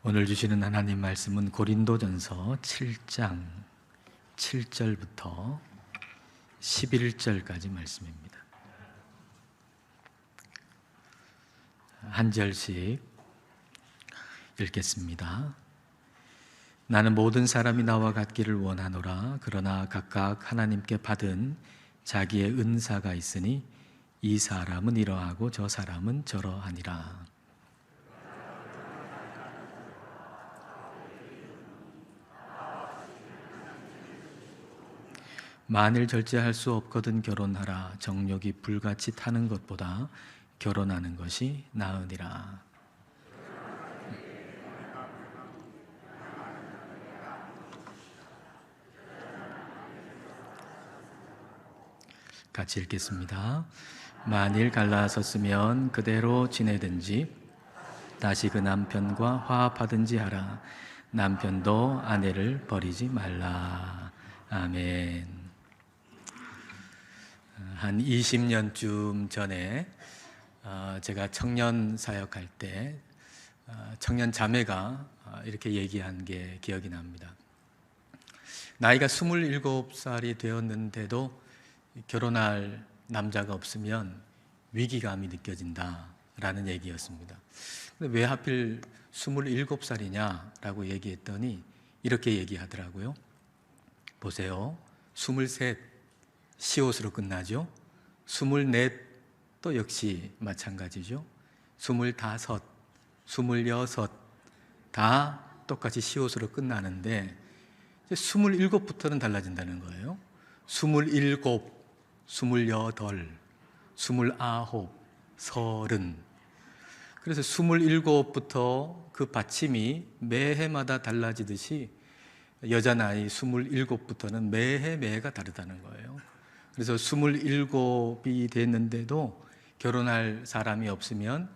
오늘 주시는 하나님 말씀은 고린도전서 7장 7절부터 11절까지 말씀입니다. 한 절씩 읽겠습니다. 나는 모든 사람이 나와 같기를 원하노라. 그러나 각각 하나님께 받은 자기의 은사가 있으니 이 사람은 이러하고 저 사람은 저러하니라. 만일 절제할 수 없거든 결혼하라. 정욕이 불같이 타는 것보다 결혼하는 것이 나으니라. 같이 읽겠습니다. 만일 갈라섰으면 그대로 지내든지 다시 그 남편과 화합하든지 하라. 남편도 아내를 버리지 말라. 아멘. 한 20년쯤 전에 제가 청년 사역할 때 청년 자매가 이렇게 얘기한 게 기억이 납니다. 나이가 27살이 되었는데도 결혼할 남자가 없으면 위기감이 느껴진다라는 얘기였습니다. 근데 왜 하필 27살이냐라고 얘기했더니 이렇게 얘기하더라고요. 보세요. 23 시옷으로 끝나죠. 24 또 역시 마찬가지죠. 25, 26 다 똑같이 시옷으로 끝나는데 27부터는 달라진다는 거예요. 27, 28, 29, 30. 그래서 27부터 그 받침이 매해마다 달라지듯이 여자 나이 27부터는 매해가 다르다는 거예요. 그래서 27이 됐는데도 결혼할 사람이 없으면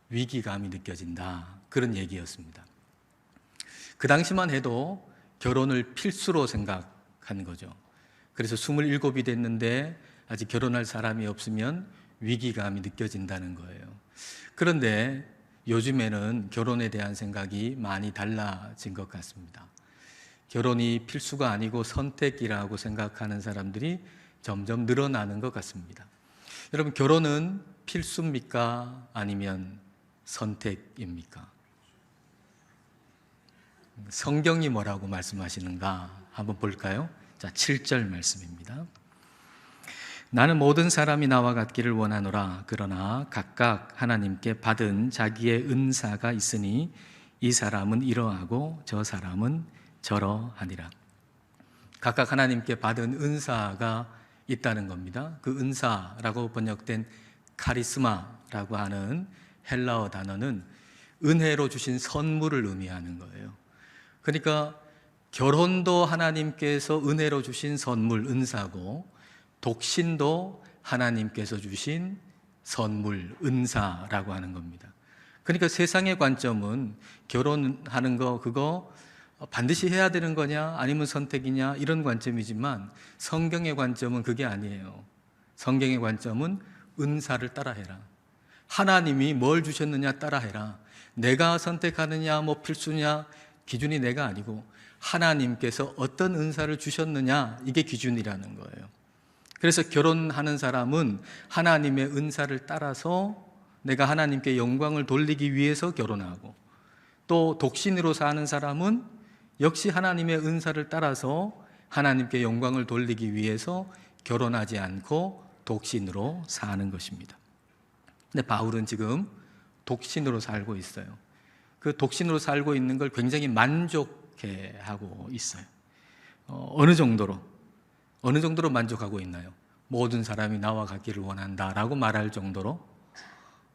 위기감이 느껴진다. 그런 얘기였습니다. 그 당시만 해도 결혼을 필수로 생각한 거죠. 그래서 27이 됐는데 아직 결혼할 사람이 없으면 위기감이 느껴진다는 거예요. 그런데 요즘에는 결혼에 대한 생각이 많이 달라진 것 같습니다. 결혼이 필수가 아니고 선택이라고 생각하는 사람들이 점점 늘어나는 것 같습니다. 여러분, 결혼은 필수입니까? 아니면 선택입니까? 성경이 뭐라고 말씀하시는가 한번 볼까요? 자, 7절 말씀입니다. 나는 모든 사람이 나와 같기를 원하노라. 그러나 각각 하나님께 받은 자기의 은사가 있으니 이 사람은 이러하고 저 사람은 저러하니라. 각각 하나님께 받은 은사가 있다는 겁니다. 그 은사라고 번역된 카리스마라고 하는 헬라어 단어는 은혜로 주신 선물을 의미하는 거예요. 그러니까 결혼도 하나님께서 은혜로 주신 선물, 은사고, 독신도 하나님께서 주신 선물, 은사라고 하는 겁니다. 그러니까 세상의 관점은 결혼하는 거 그거 반드시 해야 되는 거냐 아니면 선택이냐 이런 관점이지만 성경의 관점은 그게 아니에요. 성경의 관점은 은사를 따라해라. 하나님이 뭘 주셨느냐 따라해라. 내가 선택하느냐 뭐 필수냐 기준이 내가 아니고 하나님께서 어떤 은사를 주셨느냐 이게 기준이라는 거예요. 그래서 결혼하는 사람은 하나님의 은사를 따라서 내가 하나님께 영광을 돌리기 위해서 결혼하고, 또 독신으로 사는 사람은 역시 하나님의 은사를 따라서 하나님께 영광을 돌리기 위해서 결혼하지 않고 독신으로 사는 것입니다. 근데 바울은 지금 독신으로 살고 있어요. 그 독신으로 살고 있는 걸 굉장히 만족해하고 있어요. 어느 정도로 만족하고 있나요? 모든 사람이 나와 같기를 원한다라고 말할 정도로.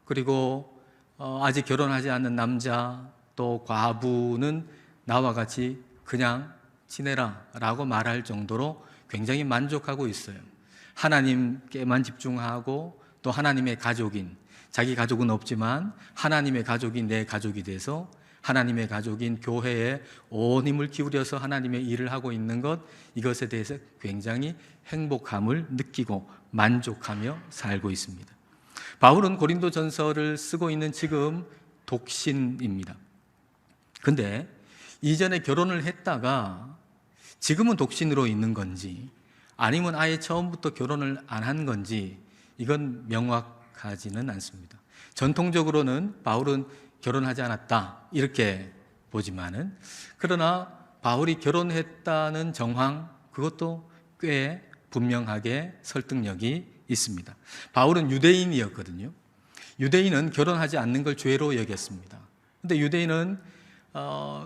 그리고 아직 결혼하지 않는 남자 또 과부는 나와 같이 그냥 지내라 라고 말할 정도로 굉장히 만족하고 있어요. 하나님께만 집중하고 또 하나님의 가족인, 자기 가족은 없지만 하나님의 가족이 내 가족이 돼서 하나님의 가족인 교회에 온 힘을 기울여서 하나님의 일을 하고 있는 것, 이것에 대해서 굉장히 행복함을 느끼고 만족하며 살고 있습니다. 바울은 고린도전서를 쓰고 있는 지금 독신입니다. 근데 이전에 결혼을 했다가 지금은 독신으로 있는 건지 아니면 아예 처음부터 결혼을 안 한 건지 이건 명확하지는 않습니다. 전통적으로는 바울은 결혼하지 않았다 이렇게 보지만은, 그러나 바울이 결혼했다는 정황 그것도 꽤 분명하게 설득력이 있습니다. 바울은 유대인이었거든요. 유대인은 결혼하지 않는 걸 죄로 여겼습니다. 근데 유대인은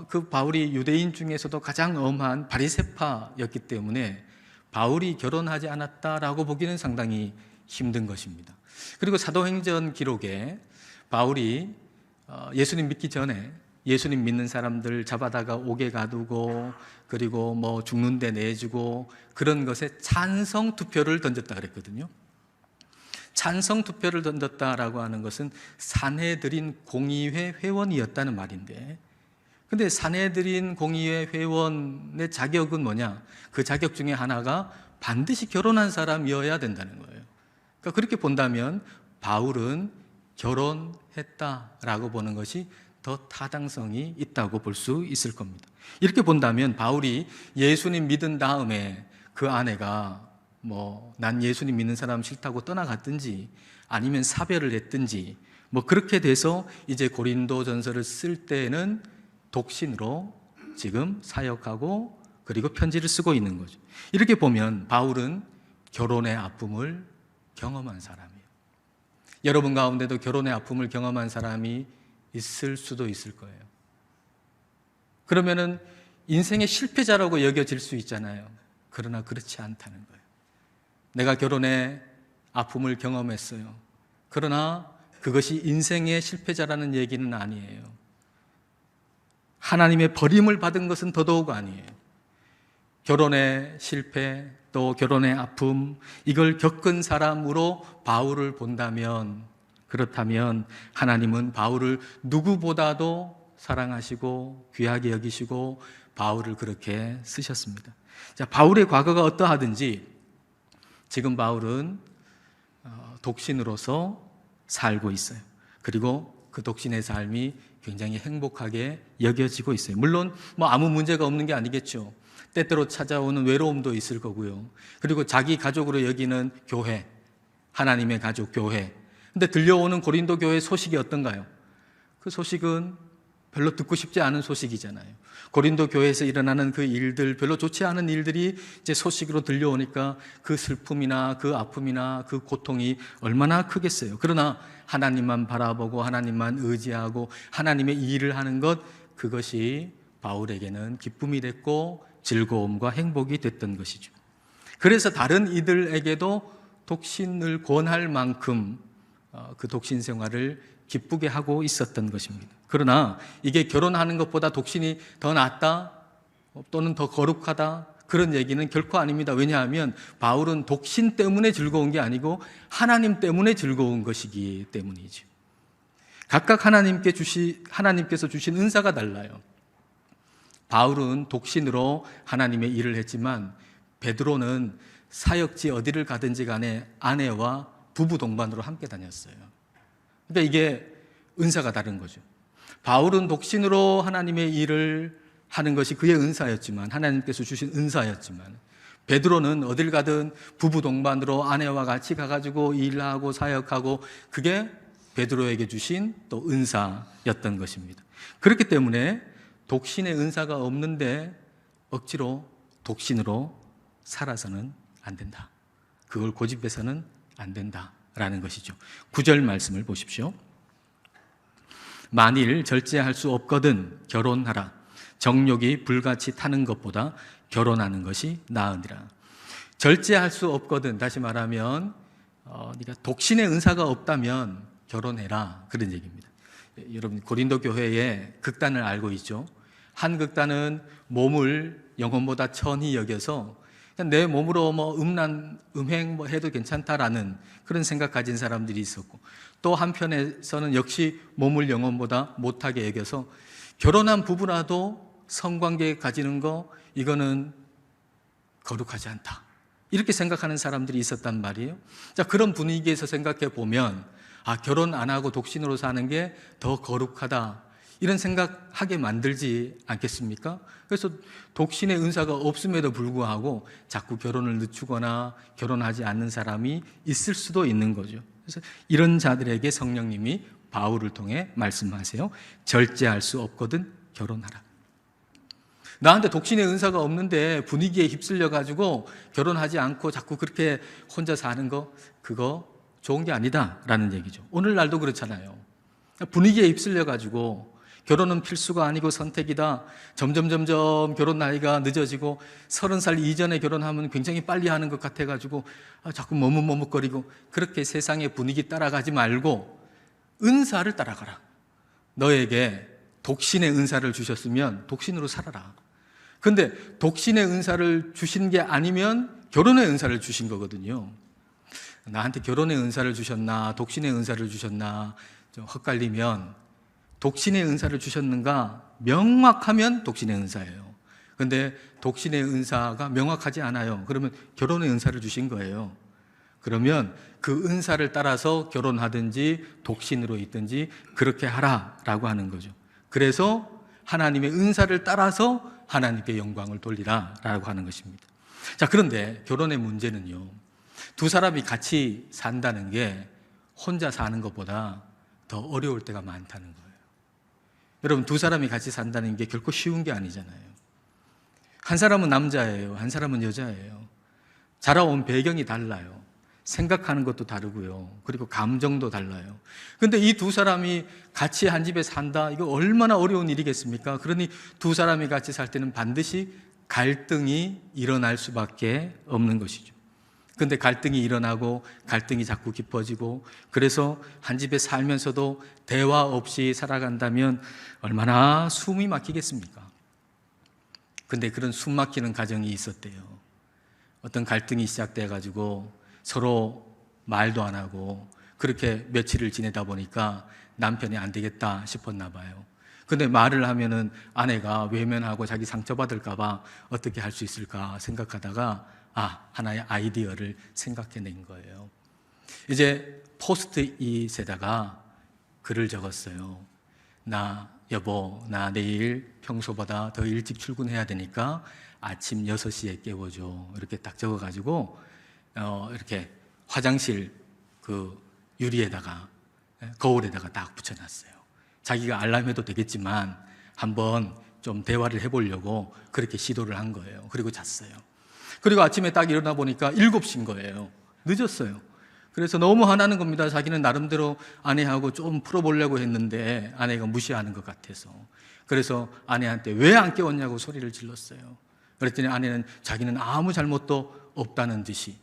그 바울이 유대인 중에서도 가장 엄한 바리새파였기 때문에 바울이 결혼하지 않았다라고 보기는 상당히 힘든 것입니다. 그리고 사도행전 기록에 바울이 예수님 믿기 전에 예수님 믿는 사람들 잡아다가 옥에 가두고 그리고 뭐 죽는데 내주고 그런 것에 찬성 투표를 던졌다 그랬거든요. 찬성 투표를 던졌다라고 하는 것은 산헤드린 공의회 회원이었다는 말인데, 근데 산헤드린 공의회 회원의 자격은 뭐냐? 그 자격 중에 하나가 반드시 결혼한 사람이어야 된다는 거예요. 그러니까 그렇게 본다면 바울은 결혼했다라고 보는 것이 더 타당성이 있다고 볼 수 있을 겁니다. 이렇게 본다면 바울이 예수님 믿은 다음에 그 아내가 난 예수님 믿는 사람 싫다고 떠나갔든지 아니면 사별을 했든지 그렇게 돼서 이제 고린도전서를 쓸 때는 독신으로 지금 사역하고 그리고 편지를 쓰고 있는 거죠. 이렇게 보면 바울은 결혼의 아픔을 경험한 사람이에요. 여러분 가운데도 결혼의 아픔을 경험한 사람이 있을 수도 있을 거예요. 그러면은 인생의 실패자라고 여겨질 수 있잖아요. 그러나 그렇지 않다는 거예요. 내가 결혼의 아픔을 경험했어요. 그러나 그것이 인생의 실패자라는 얘기는 아니에요. 하나님의 버림을 받은 것은 더더욱 아니에요. 결혼의 실패, 또 결혼의 아픔, 이걸 겪은 사람으로 바울을 본다면, 그렇다면 하나님은 바울을 누구보다도 사랑하시고 귀하게 여기시고 바울을 그렇게 쓰셨습니다. 자, 바울의 과거가 어떠하든지 지금 바울은 독신으로서 살고 있어요. 그리고 그 독신의 삶이 굉장히 행복하게 여겨지고 있어요. 물론 아무 문제가 없는 게 아니겠죠. 때때로 찾아오는 외로움도 있을 거고요. 그리고 자기 가족으로 여기는 교회, 하나님의 가족 교회. 근데 들려오는 고린도 교회 소식이 어떤가요? 그 소식은 별로 듣고 싶지 않은 소식이잖아요. 고린도 교회에서 일어나는 그 일들, 별로 좋지 않은 일들이 이제 소식으로 들려오니까 그 슬픔이나 그 아픔이나 그 고통이 얼마나 크겠어요. 그러나 하나님만 바라보고 하나님만 의지하고 하나님의 일을 하는 것, 그것이 바울에게는 기쁨이 됐고 즐거움과 행복이 됐던 것이죠. 그래서 다른 이들에게도 독신을 권할 만큼 그 독신 생활을 기쁘게 하고 있었던 것입니다. 그러나 이게 결혼하는 것보다 독신이 더 낫다 또는 더 거룩하다, 그런 얘기는 결코 아닙니다. 왜냐하면 바울은 독신 때문에 즐거운 게 아니고 하나님 때문에 즐거운 것이기 때문이죠. 각각 하나님께서 주신 은사가 달라요. 바울은 독신으로 하나님의 일을 했지만 베드로는 사역지 어디를 가든지 간에 아내와 부부 동반으로 함께 다녔어요. 그러니까 이게 은사가 다른 거죠. 바울은 독신으로 하나님의 일을 하는 것이 그의 은사였지만, 하나님께서 주신 은사였지만, 베드로는 어딜 가든 부부 동반으로 아내와 같이 가가지고 일하고 사역하고, 그게 베드로에게 주신 또 은사였던 것입니다. 그렇기 때문에 독신의 은사가 없는데 억지로 독신으로 살아서는 안 된다. 그걸 고집해서는 안 된다라는 것이죠. 9절 말씀을 보십시오. 만일 절제할 수 없거든 결혼하라. 정욕이 불같이 타는 것보다 결혼하는 것이 나으니라. 절제할 수 없거든, 다시 말하면 네가 독신의 은사가 없다면 결혼해라, 그런 얘기입니다. 여러분 고린도 교회의 극단을 알고 있죠. 한 극단은 몸을 영혼보다 천히 여겨서 그냥 내 몸으로 음행 해도 괜찮다라는 그런 생각 가진 사람들이 있었고, 또 한편에서는 역시 몸을 영혼보다 못하게 여겨서 결혼한 부부라도 성관계 가지는 거, 이거는 거룩하지 않다, 이렇게 생각하는 사람들이 있었단 말이에요. 자, 그런 분위기에서 생각해 보면 결혼 안 하고 독신으로 사는 게 더 거룩하다, 이런 생각하게 만들지 않겠습니까? 그래서 독신의 은사가 없음에도 불구하고 자꾸 결혼을 늦추거나 결혼하지 않는 사람이 있을 수도 있는 거죠. 그래서 이런 자들에게 성령님이 바울을 통해 말씀하세요. 절제할 수 없거든 결혼하라. 나한테 독신의 은사가 없는데 분위기에 휩쓸려 가지고 결혼하지 않고 자꾸 그렇게 혼자 사는 거, 그거 좋은 게 아니다 라는 얘기죠. 오늘날도 그렇잖아요. 분위기에 휩쓸려 가지고 결혼은 필수가 아니고 선택이다. 점점 결혼 나이가 늦어지고 30살 이전에 결혼하면 굉장히 빨리 하는 것 같아가지고 자꾸 머뭇머뭇거리고 그렇게 세상의 분위기 따라가지 말고 은사를 따라가라. 너에게 독신의 은사를 주셨으면 독신으로 살아라. 근데 독신의 은사를 주신 게 아니면 결혼의 은사를 주신 거거든요. 나한테 결혼의 은사를 주셨나 독신의 은사를 주셨나 좀 헛갈리면 독신의 은사를 주셨는가 명확하면 독신의 은사예요. 그런데 독신의 은사가 명확하지 않아요. 그러면 결혼의 은사를 주신 거예요. 그러면 그 은사를 따라서 결혼하든지 독신으로 있든지 그렇게 하라라고 하는 거죠. 그래서 하나님의 은사를 따라서 하나님께 영광을 돌리라라고 하는 것입니다. 자, 그런데 결혼의 문제는요, 두 사람이 같이 산다는 게 혼자 사는 것보다 더 어려울 때가 많다는 거예요. 여러분, 두 사람이 같이 산다는 게 결코 쉬운 게 아니잖아요. 한 사람은 남자예요. 한 사람은 여자예요. 자라온 배경이 달라요. 생각하는 것도 다르고요. 그리고 감정도 달라요. 그런데 이 두 사람이 같이 한 집에 산다? 이거 얼마나 어려운 일이겠습니까? 그러니 두 사람이 같이 살 때는 반드시 갈등이 일어날 수밖에 없는 것이죠. 그런데 갈등이 일어나고 갈등이 자꾸 깊어지고 그래서 한 집에 살면서도 대화 없이 살아간다면 얼마나 숨이 막히겠습니까? 근데 그런 숨 막히는 가정이 있었대요. 어떤 갈등이 시작돼가지고 서로 말도 안 하고 그렇게 며칠을 지내다 보니까 남편이 안 되겠다 싶었나 봐요. 근데 말을 하면은 아내가 외면하고 자기 상처받을까봐 어떻게 할 수 있을까 생각하다가 하나의 아이디어를 생각해낸 거예요. 이제 포스트잇에다가 글을 적었어요. 여보, 나 내일 평소보다 더 일찍 출근해야 되니까 아침 6시에 깨워줘. 이렇게 딱 적어가지고 이렇게 화장실 그 유리에다가 거울에다가 딱 붙여놨어요. 자기가 알람해도 되겠지만 한번 좀 대화를 해보려고 그렇게 시도를 한 거예요. 그리고 잤어요. 그리고 아침에 딱 일어나 보니까 7시인 거예요. 늦었어요. 그래서 너무 화나는 겁니다. 자기는 나름대로 아내하고 좀 풀어보려고 했는데 아내가 무시하는 것 같아서. 그래서 아내한테 왜 안 깨웠냐고 소리를 질렀어요. 그랬더니 아내는 자기는 아무 잘못도 없다는 듯이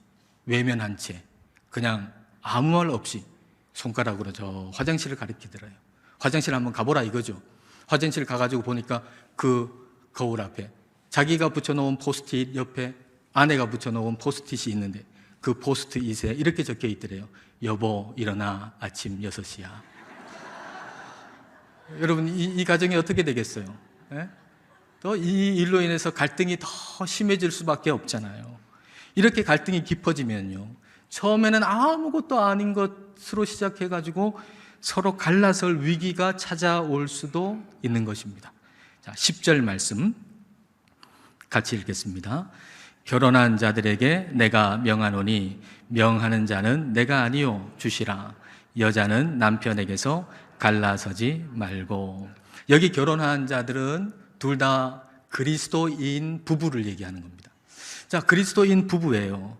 외면한 채 그냥 아무 말 없이 손가락으로 저 화장실을 가리키더래요. 화장실 한번 가보라 이거죠. 화장실 가가지고 보니까 그 거울 앞에 자기가 붙여놓은 포스트잇 옆에 아내가 붙여놓은 포스트잇이 있는데 그 포스트잇에 이렇게 적혀 있더래요. 여보 일어나 아침 6시야. 여러분 이 가정이 어떻게 되겠어요? 또 이 일로 인해서 갈등이 더 심해질 수밖에 없잖아요. 이렇게 갈등이 깊어지면요, 처음에는 아무것도 아닌 것으로 시작해가지고 서로 갈라설 위기가 찾아올 수도 있는 것입니다. 자, 10절 말씀 같이 읽겠습니다. 결혼한 자들에게 내가 명하노니 명하는 자는 내가 아니요 주시라. 여자는 남편에게서 갈라서지 말고. 여기 결혼한 자들은 둘 다 그리스도인 부부를 얘기하는 겁니다. 자, 그리스도인 부부예요.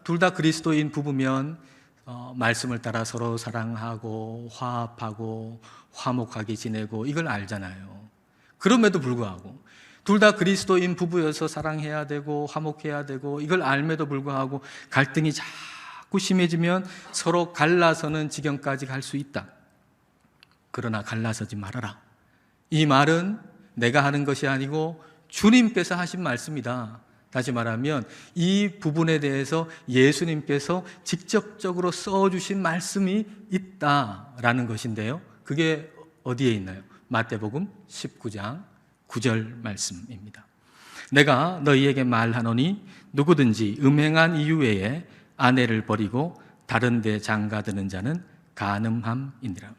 둘 다 그리스도인 부부면 말씀을 따라 서로 사랑하고 화합하고 화목하게 지내고 이걸 알잖아요. 그럼에도 불구하고 둘 다 그리스도인 부부여서 사랑해야 되고 화목해야 되고 이걸 알매도 불구하고 갈등이 자꾸 심해지면 서로 갈라서는 지경까지 갈 수 있다. 그러나 갈라서지 말아라. 이 말은 내가 하는 것이 아니고 주님께서 하신 말씀이다. 다시 말하면 이 부분에 대해서 예수님께서 직접적으로 써주신 말씀이 있다라는 것인데요. 그게 어디에 있나요? 마태복음 19장 9절 말씀입니다. 내가 너희에게 말하노니 누구든지 음행한 이유 외에 아내를 버리고 다른 데 장가드는 자는 간음함이니라.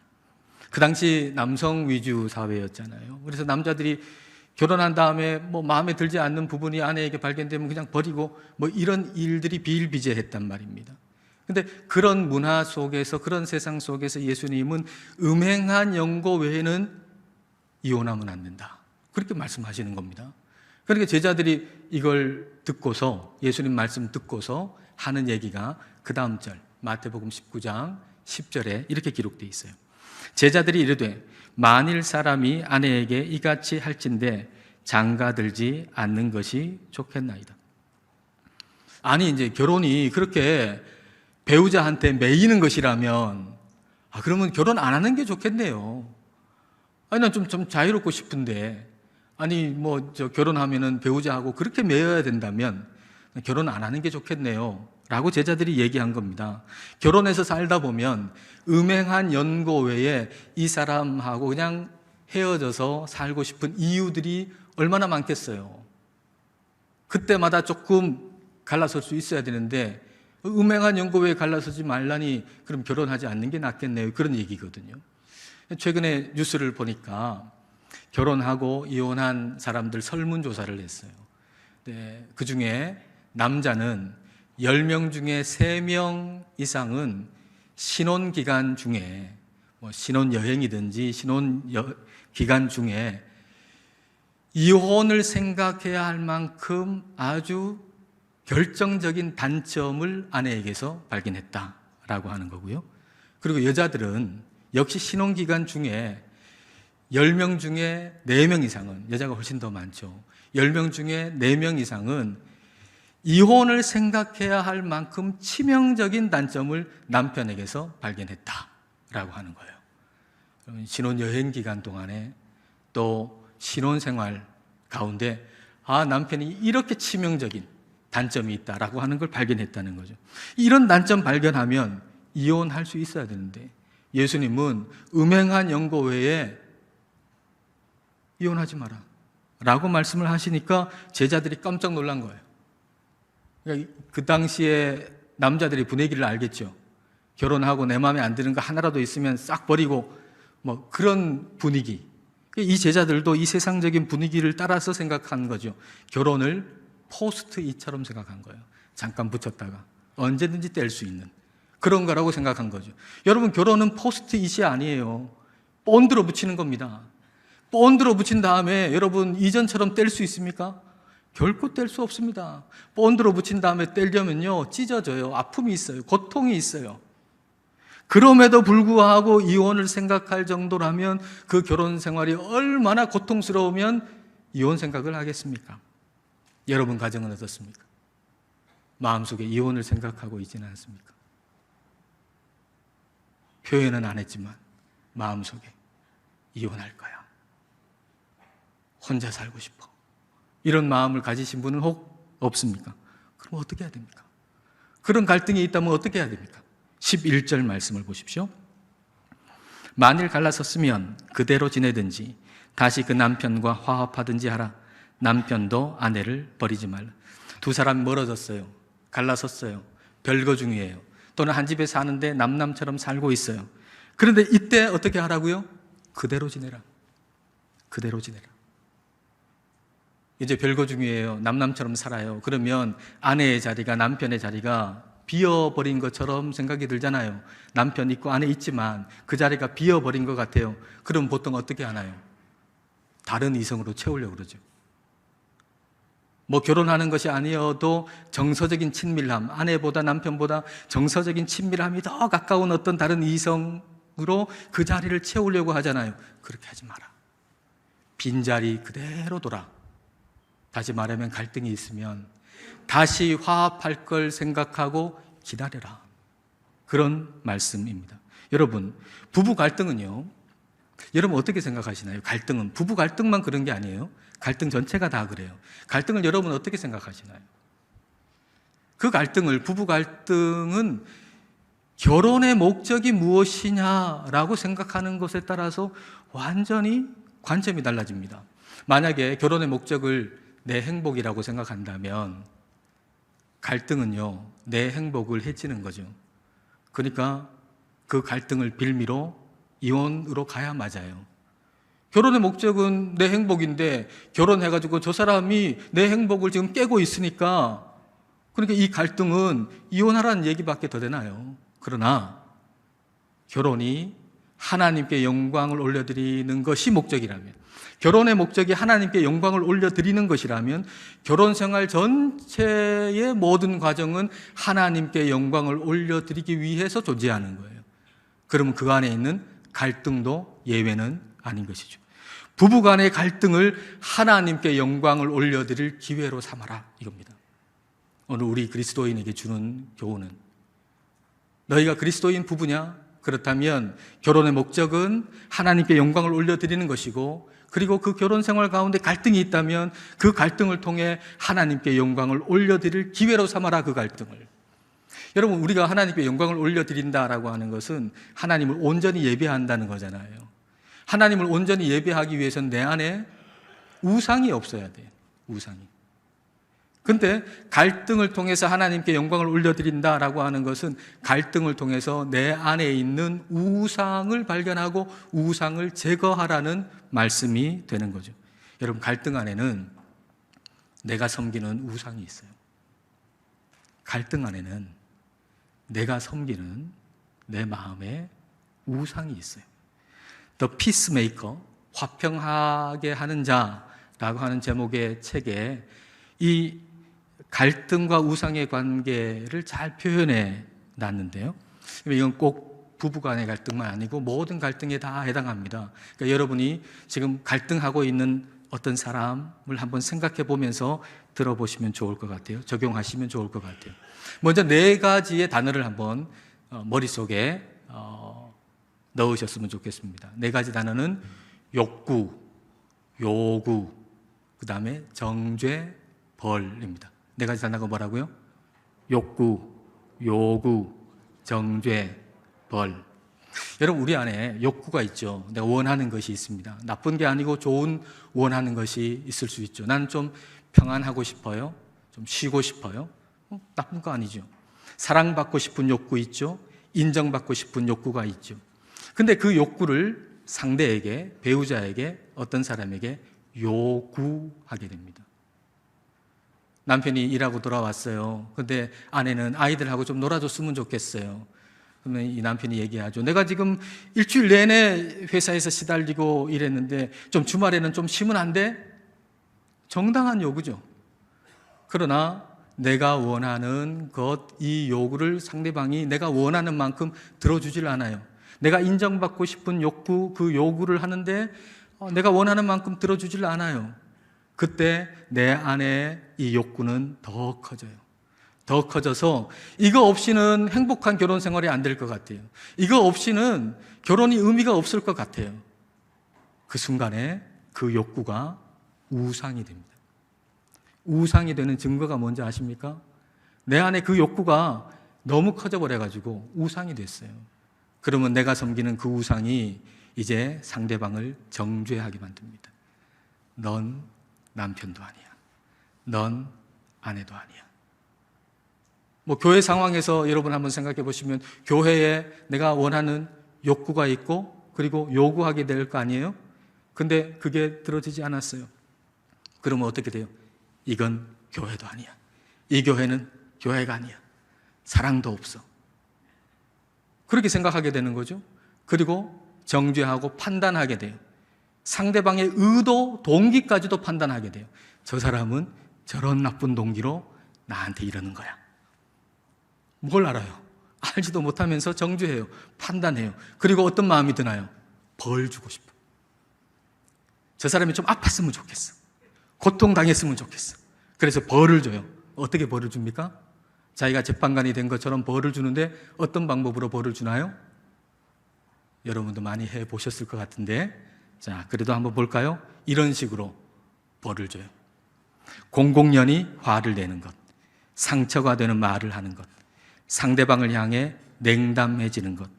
그 당시 남성 위주 사회였잖아요. 그래서 남자들이 결혼한 다음에 뭐 마음에 들지 않는 부분이 아내에게 발견되면 그냥 버리고 뭐 이런 일들이 비일비재했단 말입니다. 근데 그런 문화 속에서, 그런 세상 속에서 예수님은 음행한 연고 외에는 이혼하면 안 된다, 그렇게 말씀하시는 겁니다. 그러니까 제자들이 이걸 듣고서, 예수님 말씀 듣고서 하는 얘기가 그 다음 절 마태복음 19장 10절에 이렇게 기록되어 있어요. 제자들이 이르되 만일 사람이 아내에게 이같이 할진대 장가들지 않는 것이 좋겠나이다. 아니 이제 결혼이 그렇게 배우자한테 매이는 것이라면 그러면 결혼 안 하는 게 좋겠네요. 아니 난 좀 자유롭고 싶은데, 아니 뭐 저 결혼하면은 배우자하고 그렇게 매여야 된다면 결혼 안 하는 게 좋겠네요 라고 제자들이 얘기한 겁니다. 결혼해서 살다 보면 음행한 연고 외에 이 사람하고 그냥 헤어져서 살고 싶은 이유들이 얼마나 많겠어요. 그때마다 조금 갈라설 수 있어야 되는데 음행한 연고 외에 갈라서지 말라니 그럼 결혼하지 않는 게 낫겠네요, 그런 얘기거든요. 최근에 뉴스를 보니까 결혼하고 이혼한 사람들 설문조사를 했어요. 네, 그 중에 남자는 10명 중에 3명 이상은 신혼기간 중에, 뭐 신혼여행이든지 신혼기간 중에 이혼을 생각해야 할 만큼 아주 결정적인 단점을 아내에게서 발견했다라고 하는 거고요. 그리고 여자들은 역시 신혼기간 중에 10명 중에 4명 이상은, 여자가 훨씬 더 많죠. 10명 중에 4명 이상은 이혼을 생각해야 할 만큼 치명적인 단점을 남편에게서 발견했다라고 하는 거예요. 신혼여행 기간 동안에 또 신혼생활 가운데 남편이 이렇게 치명적인 단점이 있다라고 하는 걸 발견했다는 거죠. 이런 단점 발견하면 이혼할 수 있어야 되는데 예수님은 음행한 연고 외에 이혼하지 마라 라고 말씀을 하시니까 제자들이 깜짝 놀란 거예요. 그러니까 그 당시에 남자들이 분위기를 알겠죠. 결혼하고 내 마음에 안 드는 거 하나라도 있으면 싹 버리고 뭐 그런 분위기. 이 제자들도 이 세상적인 분위기를 따라서 생각한 거죠. 결혼을 포스트잇처럼 생각한 거예요. 잠깐 붙였다가 언제든지 뗄 수 있는 그런 거라고 생각한 거죠. 여러분, 결혼은 포스트잇이 아니에요. 본드로 붙이는 겁니다. 본드로 붙인 다음에 여러분 이전처럼 뗄 수 있습니까? 결코 뗄 수 없습니다. 본드로 붙인 다음에 떼려면요 찢어져요. 아픔이 있어요. 고통이 있어요. 그럼에도 불구하고 이혼을 생각할 정도라면 그 결혼 생활이 얼마나 고통스러우면 이혼 생각을 하겠습니까? 여러분 가정은 어떻습니까? 마음속에 이혼을 생각하고 있지는 않습니까? 표현은 안 했지만 마음속에 이혼할 거야, 혼자 살고 싶어, 이런 마음을 가지신 분은 혹 없습니까? 그럼 어떻게 해야 됩니까? 그런 갈등이 있다면 어떻게 해야 됩니까? 11절 말씀을 보십시오. 만일 갈라섰으면 그대로 지내든지 다시 그 남편과 화합하든지 하라. 남편도 아내를 버리지 말라. 두 사람이 멀어졌어요. 갈라섰어요. 별거 중이에요. 또는 한 집에 사는데 남남처럼 살고 있어요. 그런데 이때 어떻게 하라고요? 그대로 지내라. 그대로 지내라. 이제 별거 중이에요. 남남처럼 살아요. 그러면 아내의 자리가, 남편의 자리가 비어버린 것처럼 생각이 들잖아요. 남편 있고 아내 있지만 그 자리가 비어버린 것 같아요. 그럼 보통 어떻게 하나요? 다른 이성으로 채우려고 그러죠. 뭐 결혼하는 것이 아니어도 정서적인 친밀함, 아내보다 남편보다 정서적인 친밀함이 더 가까운 어떤 다른 이성으로 그 자리를 채우려고 하잖아요. 그렇게 하지 마라. 빈자리 그대로 둬라. 다시 말하면 갈등이 있으면 다시 화합할 걸 생각하고 기다려라. 그런 말씀입니다. 여러분, 부부 갈등은요, 여러분 어떻게 생각하시나요? 갈등은 부부 갈등만 그런 게 아니에요. 갈등 전체가 다 그래요. 갈등을 여러분 어떻게 생각하시나요? 그 갈등을, 부부 갈등은 결혼의 목적이 무엇이냐라고 생각하는 것에 따라서 완전히 관점이 달라집니다. 만약에 결혼의 목적을 내 행복이라고 생각한다면 갈등은요, 내 행복을 해치는 거죠. 그러니까 그 갈등을 빌미로 이혼으로 가야 맞아요. 결혼의 목적은 내 행복인데 결혼해가지고 저 사람이 내 행복을 지금 깨고 있으니까, 그러니까 이 갈등은 이혼하라는 얘기밖에 더 되나요? 그러나 결혼이 하나님께 영광을 올려드리는 것이 목적이라면, 결혼의 목적이 하나님께 영광을 올려드리는 것이라면 결혼 생활 전체의 모든 과정은 하나님께 영광을 올려드리기 위해서 존재하는 거예요. 그러면 그 안에 있는 갈등도 예외는 아닌 것이죠. 부부 간의 갈등을 하나님께 영광을 올려드릴 기회로 삼아라, 이겁니다. 오늘 우리 그리스도인에게 주는 교훈은, 너희가 그리스도인 부부냐? 그렇다면 결혼의 목적은 하나님께 영광을 올려드리는 것이고, 그리고 그 결혼 생활 가운데 갈등이 있다면 그 갈등을 통해 하나님께 영광을 올려드릴 기회로 삼아라, 그 갈등을. 여러분, 우리가 하나님께 영광을 올려드린다라고 하는 것은 하나님을 온전히 예배한다는 거잖아요. 하나님을 온전히 예배하기 위해서는 내 안에 우상이 없어야 돼요. 우상이. 근데 갈등을 통해서 하나님께 영광을 올려드린다라고 하는 것은 갈등을 통해서 내 안에 있는 우상을 발견하고 우상을 제거하라는 말씀이 되는 거죠. 여러분, 갈등 안에는 내가 섬기는 우상이 있어요. 갈등 안에는 내가 섬기는 내 마음에 우상이 있어요. The Peacemaker, 화평하게 하는 자라고 하는 제목의 책에 이 갈등과 우상의 관계를 잘 표현해 놨는데요. 이건 꼭 부부간의 갈등만 아니고 모든 갈등에 다 해당합니다. 그러니까 여러분이 지금 갈등하고 있는 어떤 사람을 한번 생각해 보면서 들어보시면 좋을 것 같아요. 적용하시면 좋을 것 같아요. 먼저 4가지의 단어를 한번 머릿속에 넣으셨으면 좋겠습니다. 4가지 단어는 욕구, 요구, 그 다음에 정죄, 벌입니다. 4가지 단어가 뭐라고요? 욕구, 요구, 정죄, 벌. 여러분, 우리 안에 욕구가 있죠. 내가 원하는 것이 있습니다. 나쁜 게 아니고 좋은 원하는 것이 있을 수 있죠. 나는 좀 평안하고 싶어요. 좀 쉬고 싶어요. 나쁜 거 아니죠. 사랑받고 싶은 욕구 있죠. 인정받고 싶은 욕구가 있죠. 근데 그 욕구를 상대에게, 배우자에게, 어떤 사람에게 요구하게 됩니다. 남편이 일하고 돌아왔어요. 근데 아내는 아이들하고 좀 놀아줬으면 좋겠어요. 그러면 이 남편이 얘기하죠. 내가 지금 일주일 내내 회사에서 시달리고 일했는데 좀 주말에는 좀 쉬면 안 돼? 정당한 요구죠. 그러나 내가 원하는 것, 이 요구를 상대방이 내가 원하는 만큼 들어주질 않아요. 내가 인정받고 싶은 욕구, 그 요구를 하는데 내가 원하는 만큼 들어주질 않아요. 그때 내 안에 이 욕구는 더 커져요. 더 커져서 이거 없이는 행복한 결혼 생활이 안 될 것 같아요. 이거 없이는 결혼이 의미가 없을 것 같아요. 그 순간에 그 욕구가 우상이 됩니다. 우상이 되는 증거가 뭔지 아십니까? 내 안에 그 욕구가 너무 커져버려가지고 우상이 됐어요. 그러면 내가 섬기는 그 우상이 이제 상대방을 정죄하게 만듭니다. 넌 남편도 아니야. 넌 아내도 아니야. 교회 상황에서 여러분 한번 생각해 보시면 교회에 내가 원하는 욕구가 있고 그리고 요구하게 될 거 아니에요? 근데 그게 들어지지 않았어요. 그러면 어떻게 돼요? 이건 교회도 아니야. 이 교회는 교회가 아니야. 사랑도 없어. 그렇게 생각하게 되는 거죠. 그리고 정죄하고 판단하게 돼요. 상대방의 의도, 동기까지도 판단하게 돼요. 저 사람은 저런 나쁜 동기로 나한테 이러는 거야. 뭘 알아요? 알지도 못하면서 정죄해요. 판단해요. 그리고 어떤 마음이 드나요? 벌 주고 싶어. 저 사람이 좀 아팠으면 좋겠어. 고통당했으면 좋겠어. 그래서 벌을 줘요. 어떻게 벌을 줍니까? 자기가 재판관이 된 것처럼 벌을 주는데 어떤 방법으로 벌을 주나요? 여러분도 많이 해보셨을 것 같은데, 자, 그래도 한번 볼까요? 이런 식으로 벌을 줘요. 공공연히 화를 내는 것, 상처가 되는 말을 하는 것, 상대방을 향해 냉담해지는 것,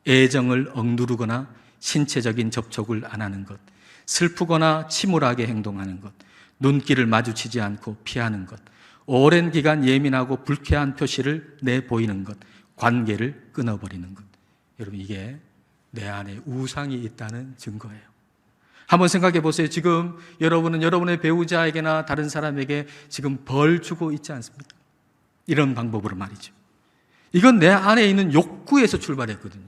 애정을 억누르거나 신체적인 접촉을 안 하는 것, 슬프거나 침울하게 행동하는 것, 눈길을 마주치지 않고 피하는 것, 오랜 기간 예민하고 불쾌한 표시를 내보이는 것, 관계를 끊어버리는 것. 여러분, 이게 내 안에 우상이 있다는 증거예요. 한번 생각해 보세요. 지금 여러분은 여러분의 배우자에게나 다른 사람에게 지금 벌 주고 있지 않습니까? 이런 방법으로 말이죠. 이건 내 안에 있는 욕구에서 출발했거든요.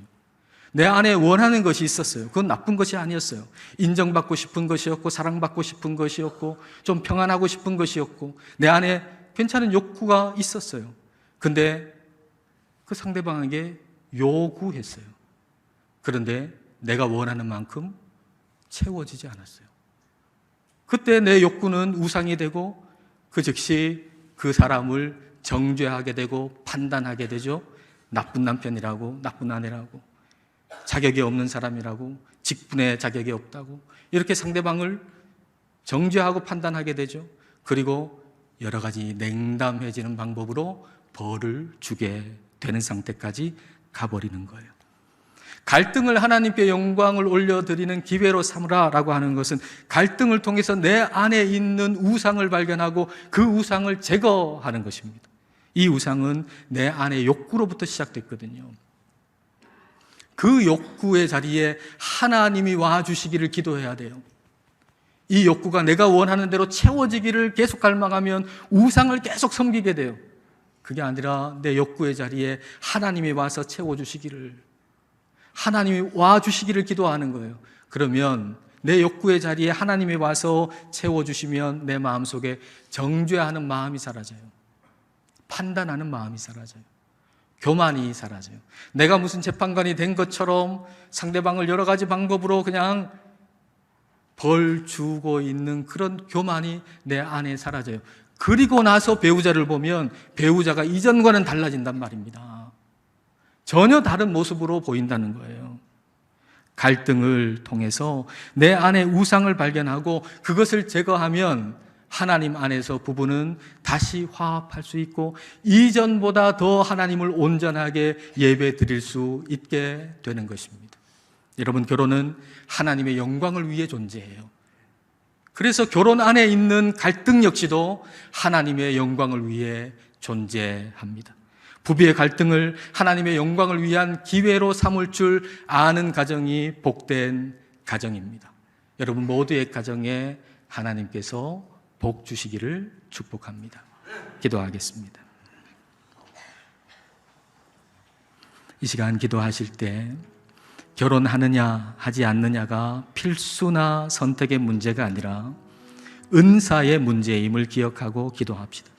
내 안에 원하는 것이 있었어요. 그건 나쁜 것이 아니었어요. 인정받고 싶은 것이었고, 사랑받고 싶은 것이었고, 좀 평안하고 싶은 것이었고, 내 안에 괜찮은 욕구가 있었어요. 근데 그 상대방에게 요구했어요. 그런데 내가 원하는 만큼 채워지지 않았어요. 그때 내 욕구는 우상이 되고 그 즉시 그 사람을 정죄하게 되고 판단하게 되죠. 나쁜 남편이라고, 나쁜 아내라고, 자격이 없는 사람이라고, 직분에 자격이 없다고, 이렇게 상대방을 정죄하고 판단하게 되죠. 그리고 여러 가지 냉담해지는 방법으로 벌을 주게 되는 상태까지 가버리는 거예요. 갈등을 하나님께 영광을 올려드리는 기회로 삼으라라고 하는 것은 갈등을 통해서 내 안에 있는 우상을 발견하고 그 우상을 제거하는 것입니다. 이 우상은 내 안의 욕구로부터 시작됐거든요. 그 욕구의 자리에 하나님이 와주시기를 기도해야 돼요. 이 욕구가 내가 원하는 대로 채워지기를 계속 갈망하면 우상을 계속 섬기게 돼요. 그게 아니라 내 욕구의 자리에 하나님이 와서 채워주시기를, 하나님이 와주시기를 기도하는 거예요. 그러면 내 욕구의 자리에 하나님이 와서 채워주시면 내 마음속에 정죄하는 마음이 사라져요. 판단하는 마음이 사라져요. 교만이 사라져요. 내가 무슨 재판관이 된 것처럼 상대방을 여러 가지 방법으로 그냥 벌 주고 있는 그런 교만이 내 안에 사라져요. 그리고 나서 배우자를 보면 배우자가 이전과는 달라진단 말입니다. 전혀 다른 모습으로 보인다는 거예요. 갈등을 통해서 내 안에 우상을 발견하고 그것을 제거하면 하나님 안에서 부부는 다시 화합할 수 있고 이전보다 더 하나님을 온전하게 예배 드릴 수 있게 되는 것입니다. 여러분, 결혼은 하나님의 영광을 위해 존재해요. 그래서 결혼 안에 있는 갈등 역시도 하나님의 영광을 위해 존재합니다. 부부의 갈등을 하나님의 영광을 위한 기회로 삼을 줄 아는 가정이 복된 가정입니다. 여러분 모두의 가정에 하나님께서 복 주시기를 축복합니다. 기도하겠습니다. 이 시간 기도하실 때 결혼하느냐 하지 않느냐가 필수나 선택의 문제가 아니라 은사의 문제임을 기억하고 기도합시다.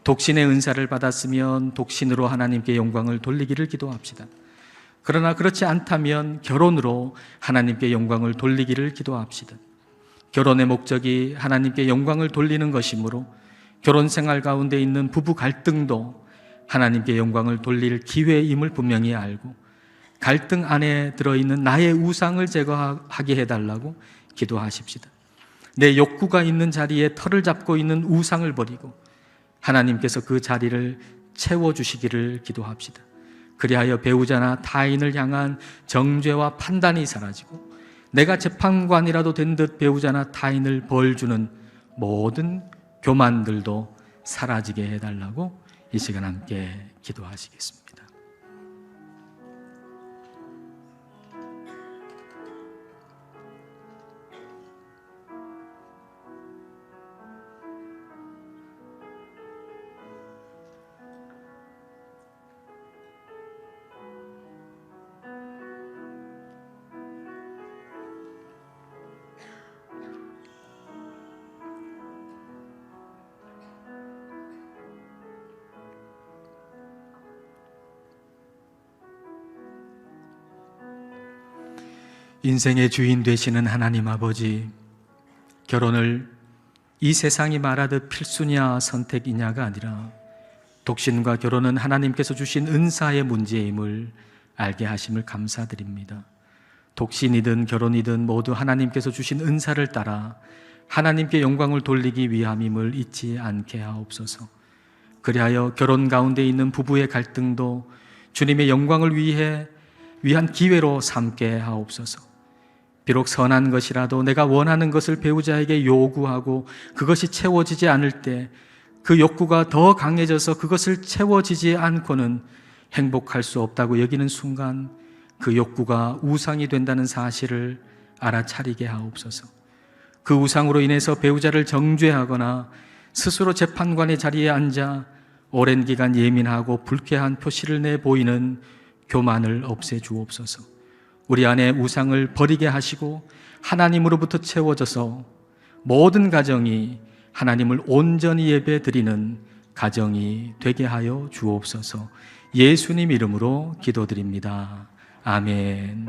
독신의 은사를 받았으면 독신으로 하나님께 영광을 돌리기를 기도합시다. 그러나 그렇지 않다면 결혼으로 하나님께 영광을 돌리기를 기도합시다. 결혼의 목적이 하나님께 영광을 돌리는 것이므로 결혼 생활 가운데 있는 부부 갈등도 하나님께 영광을 돌릴 기회임을 분명히 알고 갈등 안에 들어있는 나의 우상을 제거하게 해달라고 기도하십시다. 내 욕구가 있는 자리에 털을 잡고 있는 우상을 버리고 하나님께서 그 자리를 채워주시기를 기도합시다. 그리하여 배우자나 타인을 향한 정죄와 판단이 사라지고 내가 재판관이라도 된 듯 배우자나 타인을 벌주는 모든 교만들도 사라지게 해달라고 이 시간 함께 기도하시겠습니다. 인생의 주인 되시는 하나님 아버지, 결혼을 이 세상이 말하듯 필수냐 선택이냐가 아니라 독신과 결혼은 하나님께서 주신 은사의 문제임을 알게 하심을 감사드립니다. 독신이든 결혼이든 모두 하나님께서 주신 은사를 따라 하나님께 영광을 돌리기 위함임을 잊지 않게 하옵소서. 그리하여 결혼 가운데 있는 부부의 갈등도 주님의 영광을 위한 기회로 삼게 하옵소서. 비록 선한 것이라도 내가 원하는 것을 배우자에게 요구하고 그것이 채워지지 않을 때 그 욕구가 더 강해져서 그것을 채워지지 않고는 행복할 수 없다고 여기는 순간 그 욕구가 우상이 된다는 사실을 알아차리게 하옵소서. 그 우상으로 인해서 배우자를 정죄하거나 스스로 재판관의 자리에 앉아 오랜 기간 예민하고 불쾌한 표시를 내보이는 교만을 없애주옵소서. 우리 안에 우상을 버리게 하시고 하나님으로부터 채워져서 모든 가정이 하나님을 온전히 예배드리는 가정이 되게 하여 주옵소서. 예수님 이름으로 기도드립니다. 아멘.